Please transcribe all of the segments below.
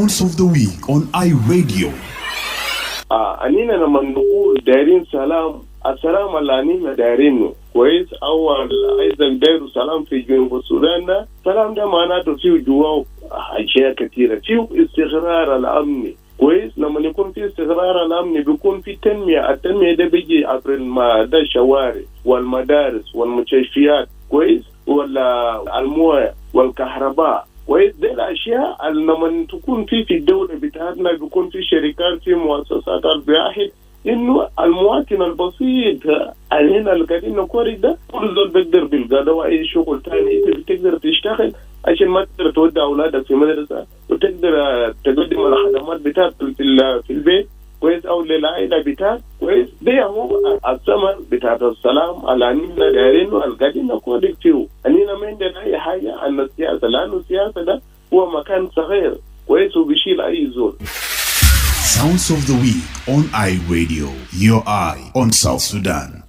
Sounds of the Week on iRadio. Anina na manduku dairin salam assalamu alaikum dairin kwais awal aizan dairu salam fi junub Sudan salam da maana to fi juwa ashiya katira fi istiqrar al-amn كويس لما يكون في استقرار الأمن بيكون في التنمية ده بيجي عبر الشوارع والمدارس والمستشفيات كويس ولا المويه والكهرباء كويس دي الأشياء لما تكون في الدولة بتاعتنا بيكون في شركات في مؤسسات البياحة إنه المواطن البسيط هنا اللي قاعدين نقول ده كل زول بيقدر بيلقى ده أي شغل تاني بتقدر تشتغل عشان ما تقدر تودع أولادك في مدرسة وتقدر تقدم الخدمات بتاعت في البيت كويس أو للعائلة بتاعت كويس ده هو الثمر بتاعت السلام على أننا دايرين والقاعدين نقول فيه أننا ما عندنا أي حاجة عن السياسة لأنه السياسة ده هو مكان صغير كويس وبيشيل أي زول. Sounds of the Week on iRadio, your eye on South Sudan.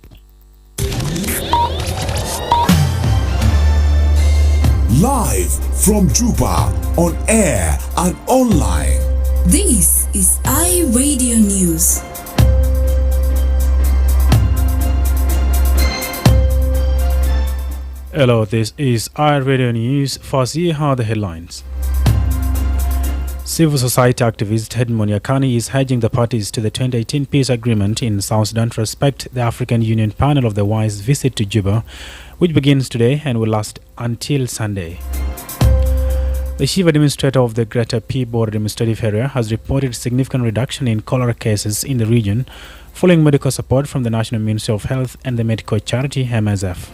Live from Juba, on air and online. This is iRadio News. Hello, this is iRadio News. First, here are the headlines. Civil society activist Edmund Yakani is urging the parties to the 2018 peace agreement in South Sudan to respect the African Union panel of the WISE visit to Juba, which begins today and will last until Sunday. The chief administrator of the Greater Peabody Administrative Area has reported significant reduction in cholera cases in the region following medical support from the National Ministry of Health and the medical charity MSF.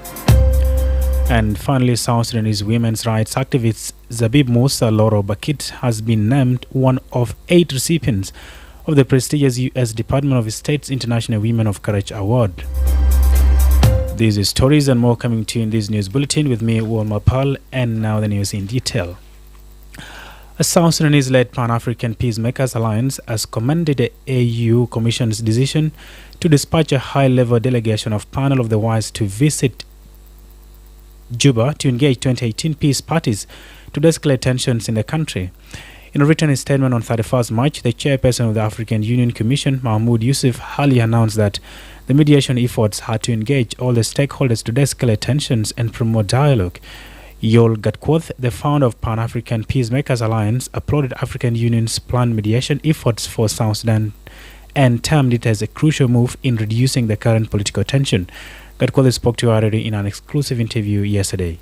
And finally, South Sudanese women's rights activist Zabib Musa Loro Bakit has been named one of 8 recipients of the prestigious U.S. Department of State's International Women of Courage Award. These stories and more coming to you in this news bulletin with me, Mapal, and now the news in detail. A South Sudanese-led Pan-African Peacemakers Alliance has commended the AU Commission's decision to dispatch a high-level delegation of panel of the WISE to visit Juba to engage 2018 peace parties to de-escalate tensions in the country. In a written statement on 31st March, the chairperson of the African Union Commission, Mahmoud Yusuf Hali, announced that the mediation efforts had to engage all the stakeholders to de-escalate tensions and promote dialogue. Yol Gatquoth, the founder of Pan-African Peacemakers Alliance, applauded African Union's planned mediation efforts for South Sudan and termed it as a crucial move in reducing the current political tension. Gatquoth spoke to already in an exclusive interview yesterday.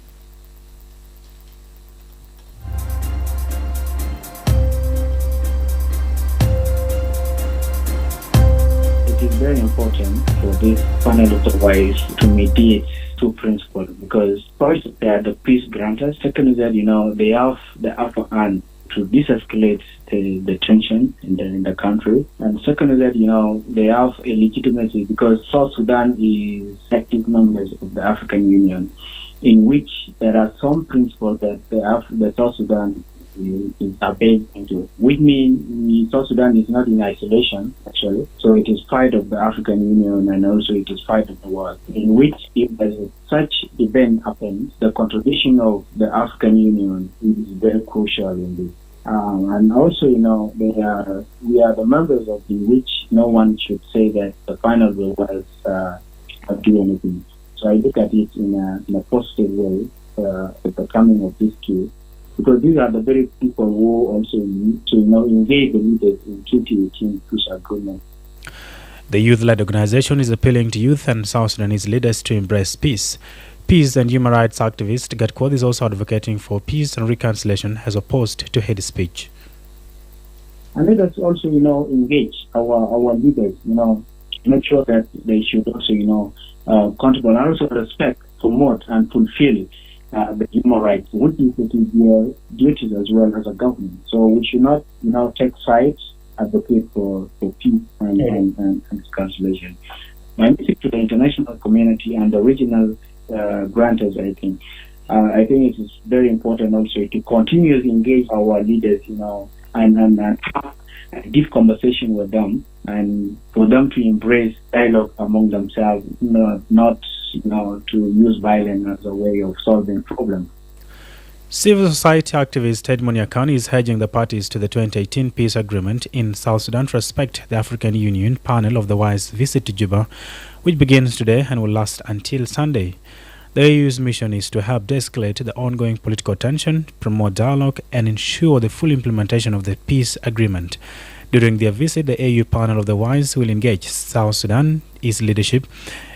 It is very important for this panel of the WISE to mediate two principles because first they are the peace granters, second is that they have the upper hand to de-escalate the tension in the country, and second is that they have a legitimacy because South Sudan is active members of the African Union, in which there are some principles that the South Sudan is obeyed into, which means South Sudan is not in isolation actually, so it is part of the African Union and also it is part of the world, in which if such event happens, the contribution of the African Union is very crucial in this. And also, we are the members of which no one should say that the final will not do anything. So I look at it in a positive way at the coming of these two, because these are the very people who also need to engage the leaders in 2018 peace agreement. The youth-led organization is appealing to youth and South Sudanese leaders to embrace peace. Peace and human rights activist Gatquoth is also advocating for peace and reconciliation as opposed to hate speech. And let us also, engage our leaders, make sure that they should also, contribute and also respect, promote and fulfill the human rights, which is their duties as well as a government. So we should not, take sides, advocate for peace and reconciliation. My message to the international community and the regional grantors, I think it is very important also to continuously engage our leaders, and have a deep conversation with them, and for them to embrace dialogue among themselves, not to use violence as a way of solving problems. Civil society activist Edmund Yakani is urging the parties to the 2018 peace agreement in South Sudan to respect the African Union panel of the WISE visit to Juba, which begins today and will last until Sunday. The AU's mission is to help de-escalate the ongoing political tension, promote dialogue, and ensure the full implementation of the peace agreement. During their visit, the AU panel of the WISE will engage South Sudan, its leadership,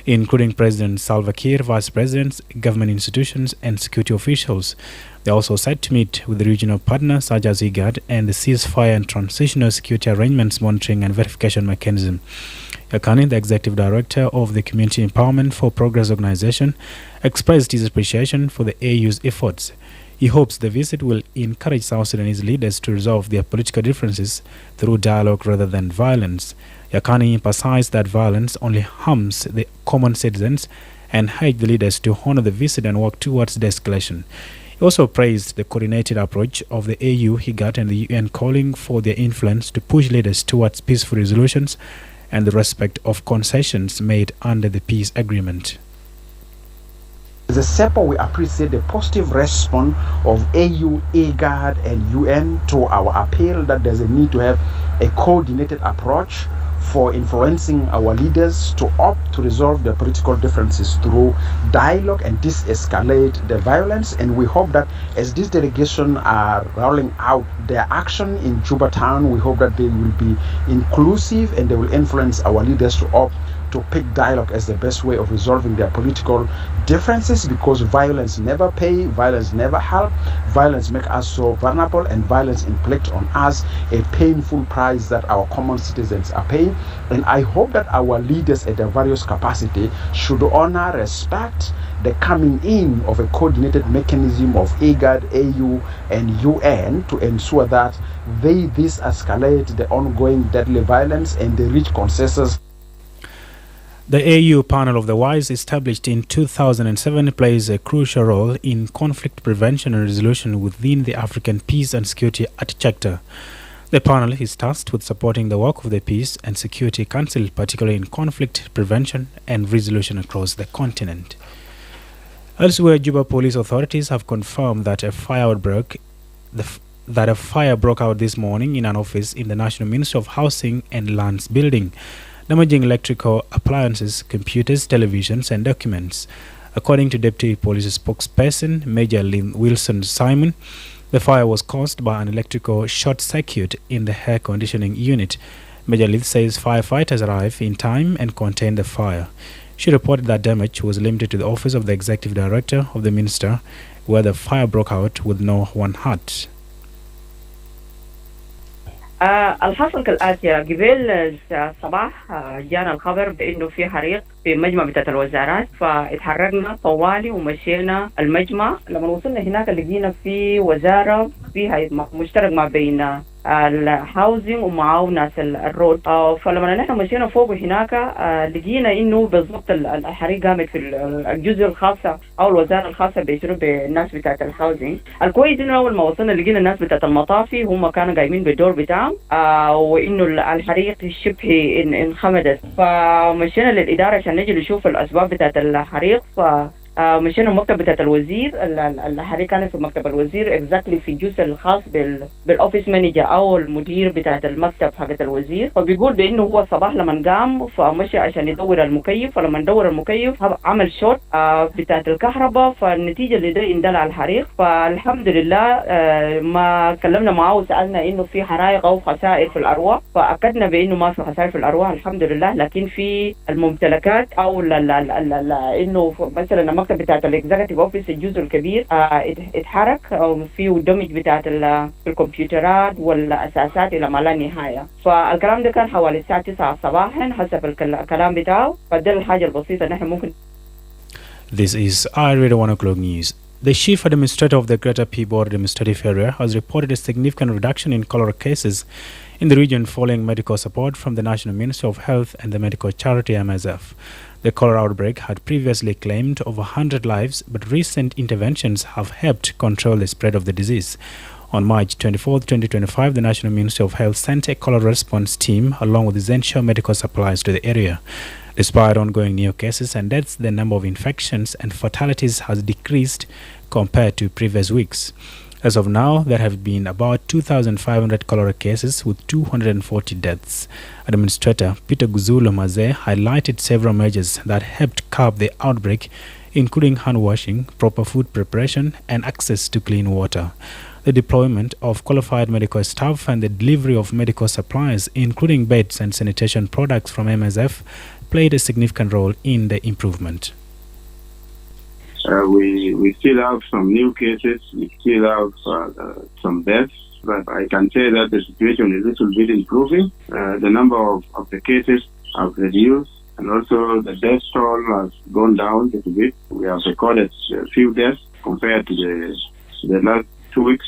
including President Salva Kiir, vice presidents, government institutions, and security officials. They are also set to meet with the regional partners such as IGAD and the ceasefire and transitional security arrangements monitoring and verification mechanism. Yakani, the executive director of the Community Empowerment for Progress organization, expressed his appreciation for the AU's efforts. He hopes the visit will encourage South Sudanese leaders to resolve their political differences through dialogue rather than violence. Yakani emphasized that violence only harms the common citizens and urged the leaders to honor the visit and work towards de-escalation. He also praised the coordinated approach of the AU, IGAD, and the UN, calling for their influence to push leaders towards peaceful resolutions and the respect of concessions made under the peace agreement. As a SEPA, we appreciate the positive response of AU, IGAD, and UN to our appeal that there's a need to have a coordinated approach for influencing our leaders to opt to resolve their political differences through dialogue and de-escalate the violence. And we hope that as this delegation are rolling out their action in Juba town, we hope that they will be inclusive and they will influence our leaders to opt to pick dialogue as the best way of resolving their political differences, because violence never pay, violence never help, violence make us so vulnerable, and violence inflict on us a painful price that our common citizens are paying. And I hope that our leaders at their various capacity should honor, respect the coming in of a coordinated mechanism of IGAD, AU, and UN to ensure that they escalate the ongoing deadly violence and they reach consensus. The AU panel of the WISE, established in 2007, plays a crucial role in conflict prevention and resolution within the African Peace and Security Architecture. The panel is tasked with supporting the work of the Peace and Security Council, particularly in conflict prevention and resolution across the continent. Elsewhere, Juba police authorities have confirmed that a fire broke out this morning in an office in the National Ministry of Housing and Lands building, damaging electrical appliances, computers, televisions, and documents. According to Deputy Police Spokesperson Major Lynn Wilson Simon, the fire was caused by an electrical short circuit in the air conditioning unit. Major Lynn says firefighters arrived in time and contained the fire. She reported that damage was limited to the office of the Executive Director of the Minister, where the fire broke out with no one hurt. الحصل كالآتي قبل الصباح جانا الخبر بأنه في حريق في مجمع بتاعت الوزارات، فاتحركنا طوالي ومشينا المجمع. لما وصلنا هناك لقينا في وزارة فيها مشترك ما بين الهاوزنج ومعاه ناس الرود. فلما نحن مشينا فوق هناك لقينا انه بالضبط الحريق قامت في الجزء الخاصة او الوزارة الخاصة بيشرب بالناس بتاعت الهاوزنج. الكويس انه اول ما وصلنا لقينا الناس بتاعت المطافي هم كانوا قايمين بالدور بتاعهم وانه الحريق شبه انخمدت. فمشينا للإدارة عشان نجي نشوف الاسباب بتاعت الحريق. مشينا المكتب بتاعت الوزير. الحريق كانت في مكتب الوزير اكزاكتلي في الجزء الخاص بالاوفيس مانجر او المدير بتاعت المكتب حقت الوزير. فبيقول بانه هو الصباح لما قام فمشي عشان يدور المكيف، فلما ندور المكيف عمل شوت بتاعت الكهرباء، فالنتيجه اللي ده اندلع الحريق. فالحمد لله ما كلمنا معه وسالنا انه في حرائق او خسائر في الارواح، فاكدنا بانه ما في خسائر في الارواح الحمد لله، لكن في الممتلكات او انه مثلا المكتب بتاعت الاكزيكتيف اوفيس الجزء الكبير اتحرك وفيه دمج بتاعت الكمبيوترات والاساسات الى ما لا نهايه. فالكلام ده كان حوالي الساعه 9 صباحا حسب الكلام بتاعه. فده الحاجه البسيطه نحن ممكن. This is iRadio 1 o'clock news. The chief administrator of the Greater Peabody Administrative Area has reported a significant reduction in cholera cases in the region following medical support from the National Ministry of Health and the medical charity MSF. The cholera outbreak had previously claimed over 100 lives, but recent interventions have helped control the spread of the disease. On March 24, 2025, the National Ministry of Health sent a cholera response team along with essential medical supplies to the area. Despite ongoing new cases and deaths, the number of infections and fatalities has decreased compared to previous weeks. As of now, there have been about 2,500 cholera cases with 240 deaths. Administrator Peter Guzulo Maze highlighted several measures that helped curb the outbreak, including hand washing, proper food preparation, and access to clean water. The deployment of qualified medical staff and the delivery of medical supplies, including beds and sanitation products from MSF, played a significant role in the improvement. We still have some new cases, we still have some deaths, but I can say that the situation is a little bit improving. The number of the cases have reduced, and also the death toll has gone down a little bit. We have recorded a few deaths compared to the last 2 weeks.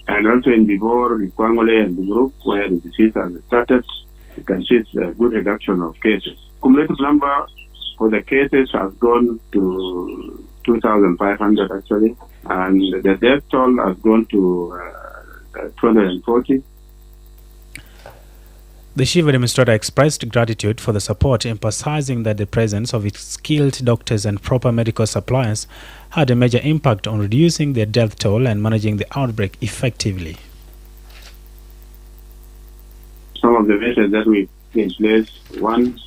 And also in Bibor, Kwangole, and the group where the disease has started, you can see it's a good reduction of cases. Cumulative number for the cases has gone to 2,500 actually, and the death toll has gone to 240. The chief administrator expressed gratitude for the support, emphasizing that the presence of its skilled doctors and proper medical supplies had a major impact on reducing the death toll and managing the outbreak effectively. Some of the measures that we put in place: 1,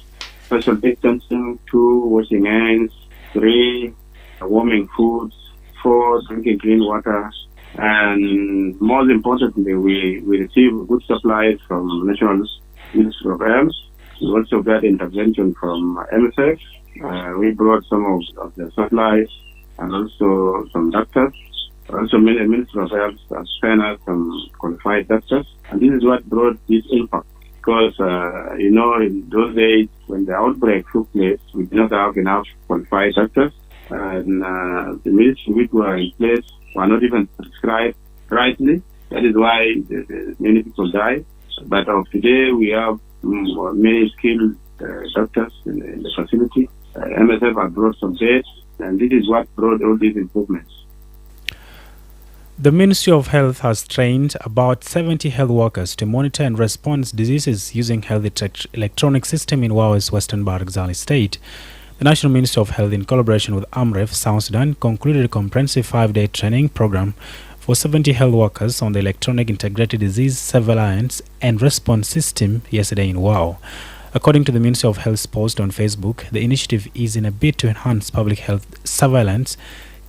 social distancing; 2, washing hands; 3, warming foods; 4, drinking clean water; and most importantly, we receive good supplies from National Ministry of Health. We also got intervention from MSF. We brought some of the supplies and also some doctors. Also, the Ministry of Health has sent us some qualified doctors. And this is what brought this impact. Because, in those days when the outbreak took place, we did not have enough qualified doctors. And the medicine which were in place were not even prescribed rightly. That is why many people died. But of today, we have many skilled doctors in the facility. MSF has brought some beds, and this is what brought all these improvements. The Ministry of Health has trained about 70 health workers to monitor and respond to diseases using health electronic system in Wawa's Western Barakzali state. The National Ministry of Health, in collaboration with AMREF South Sudan, concluded a comprehensive 5-day training program for 70 health workers on the Electronic Integrated Disease Surveillance and Response System yesterday in Wau. According to the Ministry of Health's post on Facebook, the initiative is in a bid to enhance public health surveillance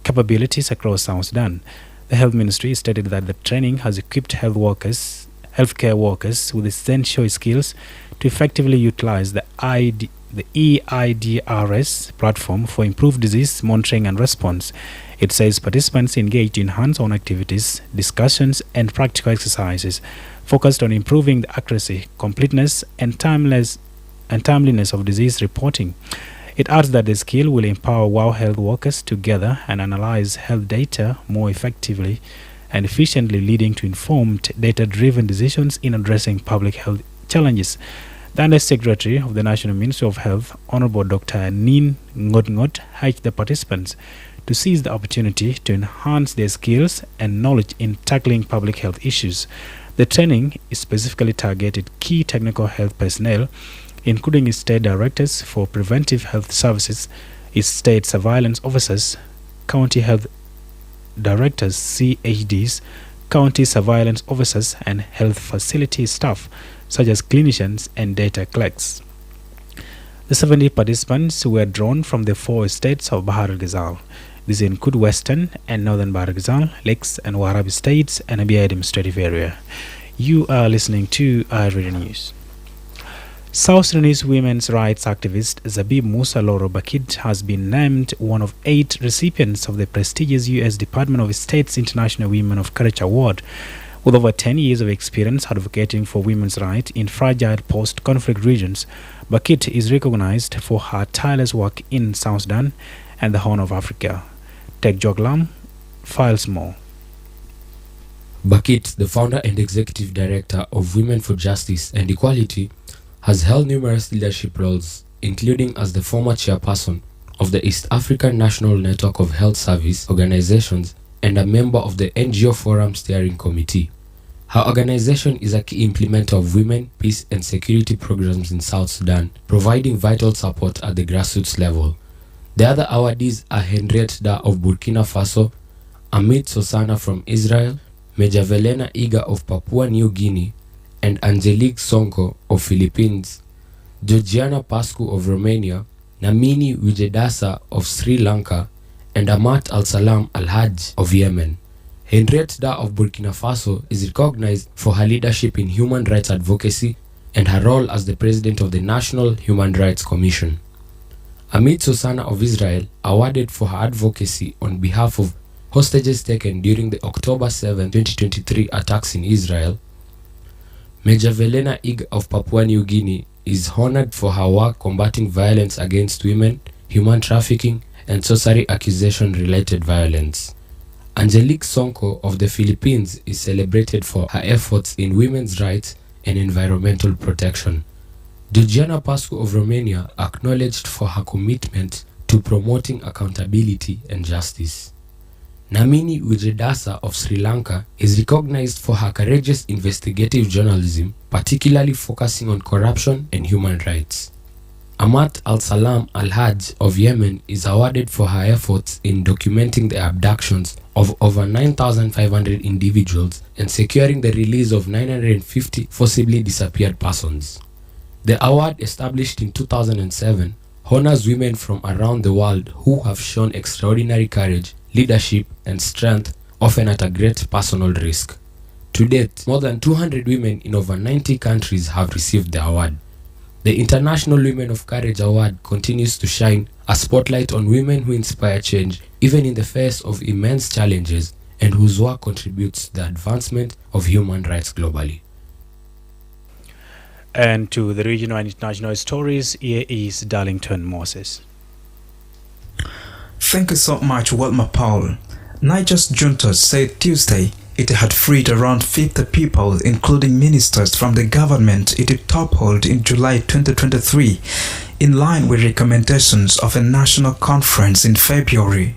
capabilities across South Sudan. The Health Ministry stated that the training has equipped healthcare workers with essential skills to effectively utilize the EIDRS platform for improved disease monitoring and response. It says participants engaged in hands-on activities, discussions, and practical exercises focused on improving the accuracy, completeness, and timeliness of disease reporting. It adds that the skill will empower WOW health workers to gather and analyze health data more effectively and efficiently, leading to informed, data-driven decisions in addressing public health challenges. The Under Secretary of the National Ministry of Health, Honorable Dr. Nin Ngot, urged the participants to seize the opportunity to enhance their skills and knowledge in tackling public health issues. The training is specifically targeted key technical health personnel, including its state directors for preventive health services, its state surveillance officers, county health directors, CHDs, county surveillance officers, and health facility staff, such as clinicians and data clerks. The 70 participants were drawn from the 4 states of Bahar al-Ghazal. These include Western and Northern Bahar al-Ghazal, Lakes and Warabi states, and Abia administrative area. You are listening to iRadio News. South Sudanese women's rights activist Zabib Musa Loro Bakid has been named one of 8 recipients of the prestigious U.S. Department of State's International Women of Courage Award. With over 10 years of experience advocating for women's rights in fragile post-conflict regions, Bakid is recognized for her tireless work in South Sudan and the Horn of Africa. Tek Joglam files more. Bakid, the founder and executive director of Women for Justice and Equality, has held numerous leadership roles, including as the former chairperson of the East African National Network of Health Service Organizations and a member of the NGO Forum Steering Committee. Her organization is a key implementer of women, peace and security programs in South Sudan, providing vital support at the grassroots level. The other awardees are Henriette Da of Burkina Faso, Amit Sosana from Israel, Major Velena Iga of Papua New Guinea, and Angelique Sonko of Philippines, Georgiana Pascu of Romania, Namini Wijedasa of Sri Lanka, and Amat Al-Salam Al-Hajj of Yemen. Henriette Da of Burkina Faso is recognized for her leadership in human rights advocacy and her role as the president of the National Human Rights Commission. Amit Sosana of Israel, awarded for her advocacy on behalf of hostages taken during the October 7, 2023 attacks in Israel. Major Velena Ig of Papua New Guinea is honored for her work combating violence against women, human trafficking, and sorcery accusation-related violence. Angelique Sonko of the Philippines is celebrated for her efforts in women's rights and environmental protection. Georgiana Pascu of Romania acknowledged for her commitment to promoting accountability and justice. Namini Wijedasa of Sri Lanka is recognized for her courageous investigative journalism, particularly focusing on corruption and human rights. Amat Al-Salam Al-Hajj of Yemen is awarded for her efforts in documenting the abductions of over 9,500 individuals and securing the release of 950 forcibly disappeared persons. The award, established in 2007, honors women from around the world who have shown extraordinary courage, leadership, and strength, often at a great personal risk. To date, more than 200 women in over 90 countries have received the award. The International Women of Courage Award continues to shine a spotlight on women who inspire change even in the face of immense challenges and whose work contributes to the advancement of human rights globally. And to the regional and international stories, here is Darlington Moses. Thank you so much, Mapal. Niger's junta said Tuesday it had freed around 50 people, including ministers from the government it had toppled in July 2023, in line with recommendations of a national conference in February.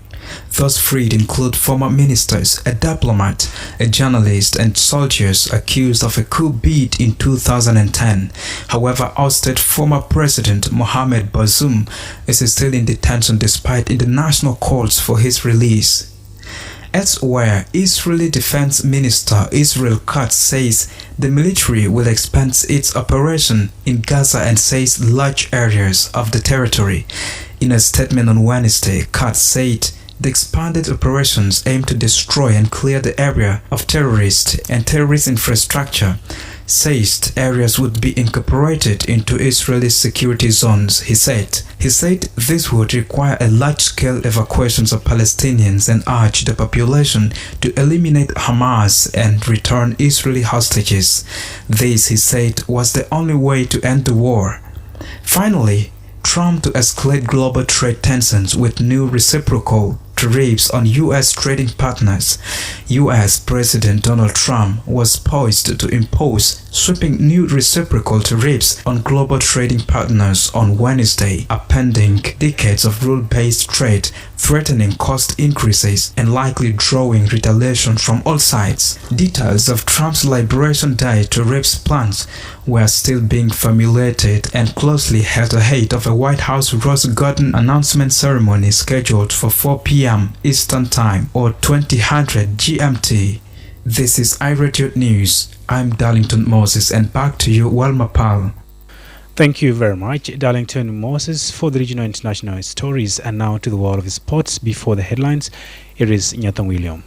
Those freed include former ministers, a diplomat, a journalist, and soldiers accused of a coup bid in 2010. However, ousted former President Mohamed Bazoum is still in detention despite international calls for his release. Elsewhere, Israeli Defense Minister Israel Katz says the military will expand its operation in Gaza and says large areas of the territory. In a statement on Wednesday, Katz said the expanded operations aim to destroy and clear the area of terrorists and terrorist infrastructure. Seized areas would be incorporated into Israeli security zones, he said. He said this would require a large-scale evacuations of Palestinians and urged the population to eliminate Hamas and return Israeli hostages. This, he said, was the only way to end the war. Finally, Trump to escalate global trade tensions with new reciprocal tariffs on U.S. trading partners. U.S. President Donald Trump was poised to impose sweeping new reciprocal tariffs on global trading partners on Wednesday, appending decades of rule-based trade, threatening cost increases and likely drawing retaliation from all sides. Details of Trump's Liberation Day tariffs plans were still being formulated and closely held ahead of a White House Rose Garden announcement ceremony scheduled for 4 p.m. Eastern Time or 2000 GMT. This is iRadio News. I'm Darlington Moses, and back to you, Mapal. Thank you very much, Darlington Moses, for the regional and international stories. And now to the world of sports. Before the headlines, here is Nyathan William.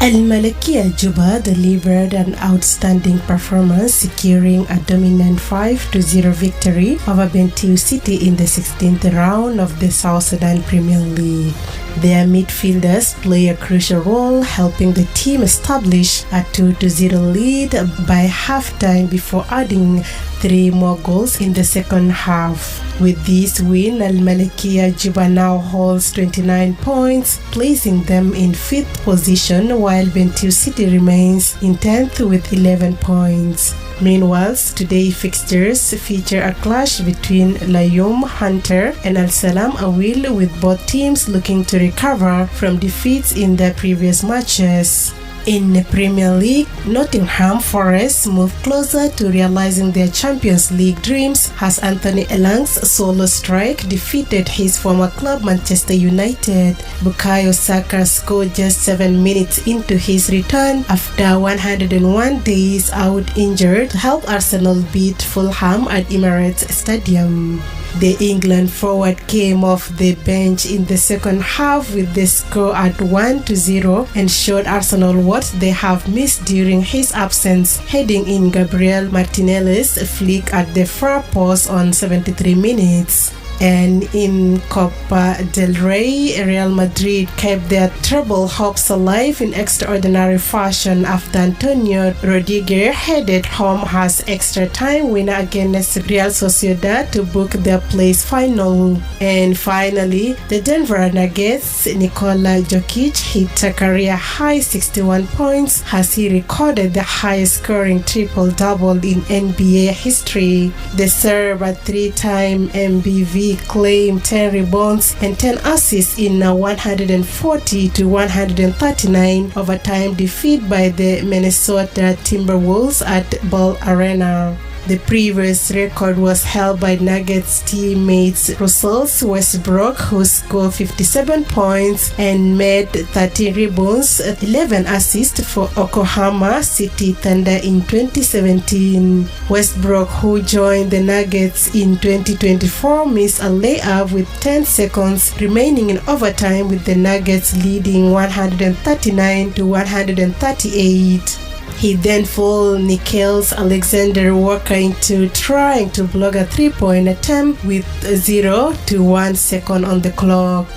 Al-Malakia Juba delivered an outstanding performance, securing a dominant 5-0 victory over Bentiu City in the 16th round of the South Sudan Premier League. Their midfielders play a crucial role, helping the team establish a 2-0 lead by halftime before adding 3 more goals in the second half. With this win, Al-Malakia Juba now holds 29 points, placing them in 5th position, while Bentiu City remains in 10th with 11 points. Meanwhile, today's fixtures feature a clash between Layum Hunter and Al Salam Awil, with both teams looking to recover from defeats in their previous matches. In the Premier League, Nottingham Forest moved closer to realizing their Champions League dreams as Anthony Elang's solo strike defeated his former club Manchester United. Bukayo Saka scored just 7 minutes into his return after 101 days out injured to help Arsenal beat Fulham at Emirates Stadium. The England forward came off the bench in the second half with the score at 1-0 and showed Arsenal what they have missed during his absence, heading in Gabriel Martinelli's flick at the far post on 73 minutes. And in Copa del Rey, Real Madrid kept their treble hopes alive in extraordinary fashion after Antonio Rodriguez headed home as extra time winner against Real Sociedad to book their place final. And finally, the Denver Nuggets, Nikola Jokic hit a career high 61 points as he recorded the highest scoring triple-double in NBA history. The Serb, a three-time MVV, claimed 10 rebounds and 10 assists in a 140-139 overtime defeat by the Minnesota Timberwolves at Ball Arena. The previous record was held by Nuggets teammates Russell Westbrook, who scored 57 points and made 13 rebounds, 11 assists for Oklahoma City Thunder in 2017. Westbrook, who joined the Nuggets in 2024, missed a layup with 10 seconds remaining in overtime, with the Nuggets leading 139-138. He then fooled Nickeils Alexander Walker into trying to block a three-point attempt with 0 to 1 second on the clock.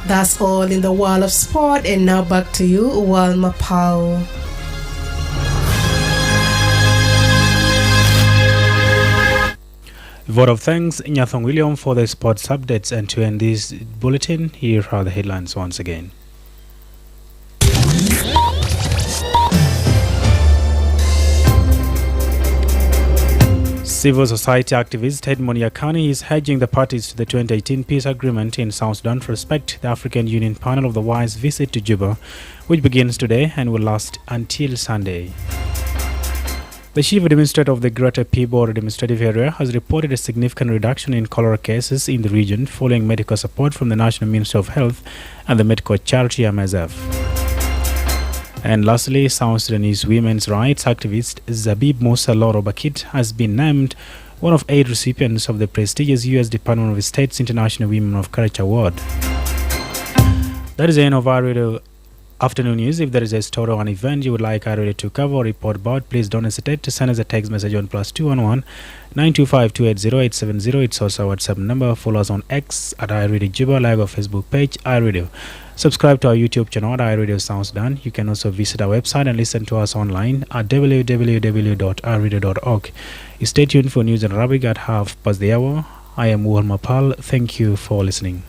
That's all in the world of sport, and now back to you, Mapal. Vote of thanks, Nyathong William, for the sports updates. And to end this bulletin, here are the headlines once again. Civil society activist Edmond Yakani is urging the parties to the 2018 peace agreement in South Sudan to respect the African Union panel of the WISE visit to Juba, which begins today and will last until Sunday. The chief administrator of the Greater Peabody administrative area has reported a significant reduction in cholera cases in the region following medical support from the National Ministry of Health and the medical charity MSF. And lastly, South Sudanese women's rights activist Zabib Musa Loro Bakit has been named one of 8 recipients of the prestigious U.S. Department of State's International Women of Courage Award. That is the end of our radio afternoon news. If there is a story or an event you would like our radio to cover or report about, please don't hesitate to send us a text message on +211 925 280 870. It's also our WhatsApp number. Follow us on X at iRadio Juba, like our Facebook page, iRadio. Subscribe to our YouTube channel at iRadio South Sudan. You can also visit our website and listen to us online at www.iRadio.org. Stay tuned for news in Arabic at 1:30 p.m. I am Mapal. Thank you for listening.